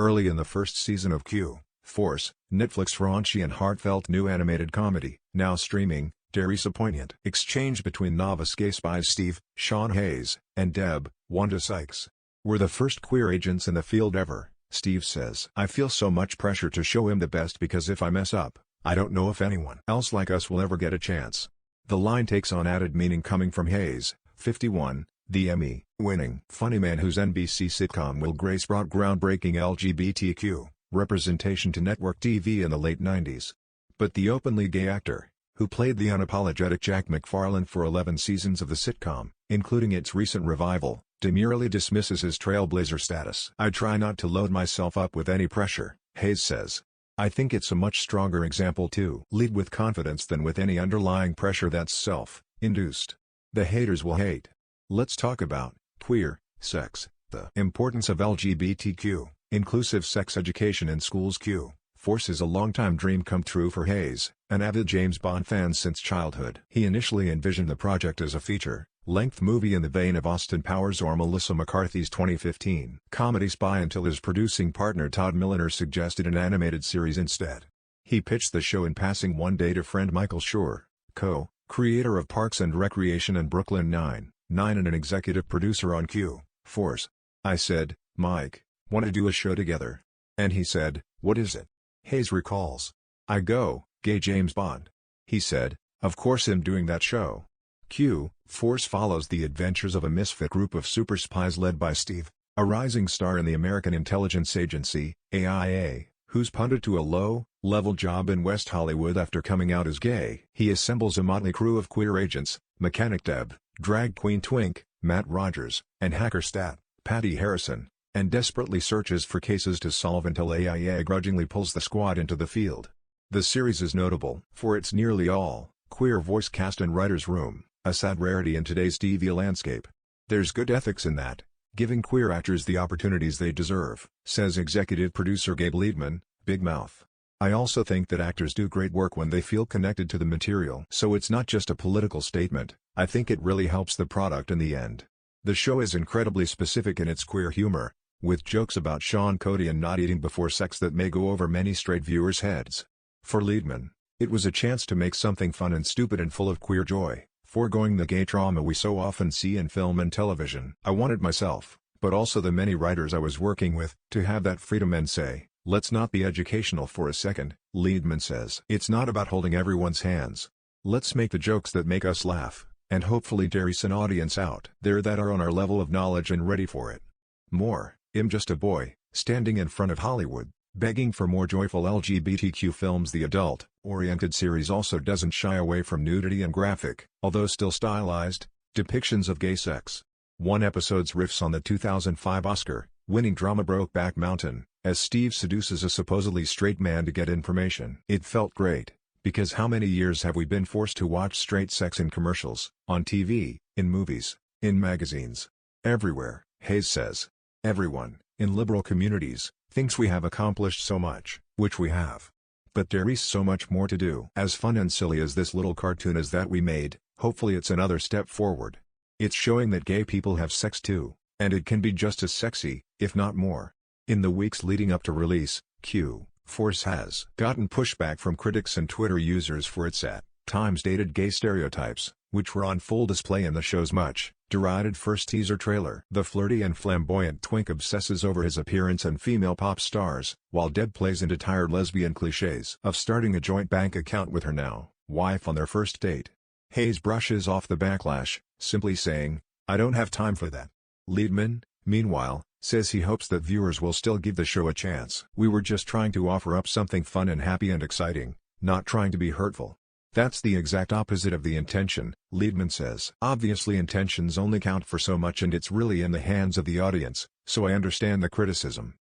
Early in the first season of Q, Force, Netflix raunchy and heartfelt new animated comedy, now streaming, Darius a poignant exchange between novice gay spies Steve, Sean Hayes, and Deb, Wanda Sykes. "We're the first queer agents in the field ever," Steve says. "I feel so much pressure to show him the best because if I mess up, I don't know if anyone else like us will ever get a chance." The line takes on added meaning coming from Hayes, 51, the Emmy-winning funny man whose NBC sitcom Will Grace brought groundbreaking LGBTQ representation to network TV in the late 90s. But the openly gay actor, who played the unapologetic Jack McFarlane for 11 seasons of the sitcom, including its recent revival, demurely dismisses his trailblazer status. "I try not to load myself up with any pressure," Hayes says. "I think it's a much stronger example to lead with confidence than with any underlying pressure that's self-induced. The haters will hate. Let's talk about queer sex, the importance of LGBTQ, inclusive sex education in schools." Q, Force is a longtime dream come true for Hayes, an avid James Bond fan since childhood. He initially envisioned the project as a feature-length movie in the vein of Austin Powers or Melissa McCarthy's 2015 comedy Spy until his producing partner Todd Milliner suggested an animated series instead. He pitched the show in passing one day to friend Michael Schur, co-creator of Parks and Recreation and Brooklyn Nine-Nine and an executive producer on Q, Force. "I said, 'Mike, want to do a show together?' And he said, 'What is it?'" Hayes recalls. "I go, gay James Bond." He said, "Of course I'm doing that show." Q, Force follows the adventures of a misfit group of super spies led by Steve, a rising star in the American intelligence agency, AIA, who's punted to a low-level job in West Hollywood after coming out as gay. He assembles a motley crew of queer agents, Mechanic Deb, Drag Queen Twink, Matt Rogers, and Hacker Stat, Patty Harrison, and desperately searches for cases to solve until AIA grudgingly pulls the squad into the field. The series is notable for its nearly all-queer voice cast and writer's room, a sad rarity in today's TV landscape. "There's good ethics in that, giving queer actors the opportunities they deserve," says executive producer Gabe Liedman, Big Mouth. "I also think that actors do great work when they feel connected to the material. So it's not just a political statement, I think it really helps the product in the end." The show is incredibly specific in its queer humor, with jokes about Sean Cody and not eating before sex that may go over many straight viewers' heads. For Liedman, it was a chance to make something fun and stupid and full of queer joy, foregoing the gay trauma we so often see in film and television. "I wanted myself, but also the many writers I was working with, to have that freedom and say, 'Let's not be educational for a second,'" Liedman says. "It's not about holding everyone's hands. Let's make the jokes that make us laugh, and hopefully Darius an audience out there that are on our level of knowledge and ready for it." More, "I'm just a boy, standing in front of Hollywood, begging for more joyful LGBTQ films." The adult-oriented series also doesn't shy away from nudity and graphic, although still stylized, depictions of gay sex. One episode's riffs on the 2005 Oscar-winning drama Brokeback Mountain, as Steve seduces a supposedly straight man to get information. "It felt great, because how many years have we been forced to watch straight sex in commercials, on TV, in movies, in magazines, everywhere," Hayes says. "Everyone, in liberal communities, thinks we have accomplished so much, which we have. But there's so much more to do." As fun and silly as this little cartoon is that we made, hopefully it's another step forward. It's showing that gay people have sex too, and it can be just as sexy, if not more. In the weeks leading up to release, Q, Force has gotten pushback from critics and Twitter users for its at times dated gay stereotypes, which were on full display in the show's much-derided first teaser trailer. The flirty and flamboyant Twink obsesses over his appearance and female pop stars, while Deb plays into tired lesbian cliches of starting a joint bank account with her now-wife on their first date. Hayes brushes off the backlash, simply saying, "I don't have time for that." Liedman, meanwhile, says he hopes that viewers will still give the show a chance. "We were just trying to offer up something fun and happy and exciting, not trying to be hurtful. That's the exact opposite of the intention," Liedman says. "Obviously intentions only count for so much and it's really in the hands of the audience, so I understand the criticism."